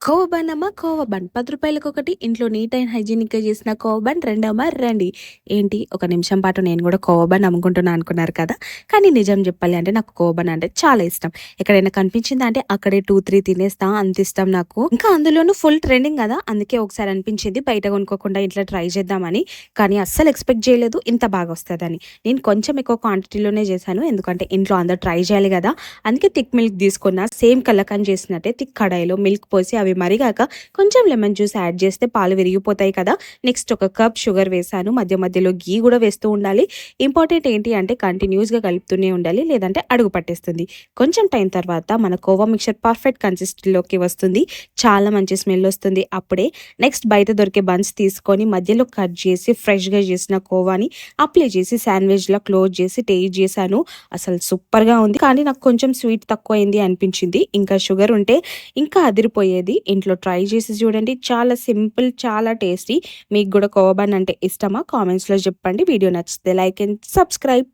Khoa bun అమ్మ khoa bun రూ. 10 ఇంట్లో నీట్ అండ్ హైజీనిక్‌గా చేసిన కోవా బన్ రండమ్మ రండి. ఏంటి ఒక నిమిషం పాటు నేను కూడా కోవా బన్ అమ్ముకుంటున్నా అనుకున్నారు కదా! కానీ నిజం చెప్పాలి అంటే నాకు కోవా బన్ అంటే చాలా ఇష్టం. ఎక్కడైనా కనిపించిందా అంటే అక్కడే 2, 3 తినేస్తా అంత ఇష్టం నాకు. ఇంకా అందులోనూ ఫుల్ ట్రెండింగ్ కదా! అందుకే ఒకసారి అనిపించింది బయట కొనుక్కోకుండా ఇంట్లో ట్రై చేద్దామని. కానీ అస్సలు ఎక్స్‌పెక్ట్ చేయలేదు ఇంత బాగా వస్తదని. నేను కొంచెం ఎక్కువ క్వాంటిటీలోనే చేశాను. ఎందుకంటే ఇంట్లో అందరూ ట్రై చేయాలి కదా! అందుకే థిక్ మిల్క్ తీసుకున్న. సేమ్ కలాకండ్ చేసినట్టే థిక్ కడాయిలో మిల్క్ పోసి అవి మరిగాక కొంచెం లెమన్ జ్యూస్ యాడ్ చేస్తే పాలు విరిగిపోతాయి కదా! నెక్స్ట్ ఒక కప్ షుగర్ వేశాను. మధ్య మధ్యలో ఘీ కూడా వేస్తూ ఉండాలి. ఇంపార్టెంట్ ఏంటి అంటే కంటిన్యూస్‌గా కలుపుతూనే ఉండాలి. లేదంటే అడుగు పట్టేస్తుంది. కొంచెం టైం తర్వాత మన కోవా మిక్చర్ పర్ఫెక్ట్ కన్సిస్టెన్సీలోకి వస్తుంది. చాలా మంచి స్మెల్ వస్తుంది అప్పుడే. నెక్స్ట్ బయట దొరికే బన్స్ తీసుకొని మధ్యలో కట్ చేసి ఫ్రెష్‌గా చేసిన కోవాని అప్లై చేసి శాండ్విచ్‌లా క్లోజ్ చేసి టేస్ట్ చేశాను. అసలు సూపర్‌గా ఉంది. కానీ నాకు కొంచెం స్వీట్ తక్కువైంది అనిపించింది. ఇంకా షుగర్ ఉంటే ఇంకా అదిరిపోయేది. ఇంట్లో ట్రై చేసి చూడండి. చాలా సింపుల్, చాలా టేస్టీ. మీకు కూడా కోవా బన్ అంటే ఇష్టమా? కామెంట్స్‌లో చెప్పండి. వీడియో నచ్చితే లైక్ అండ్ సబ్స్క్రైబ్.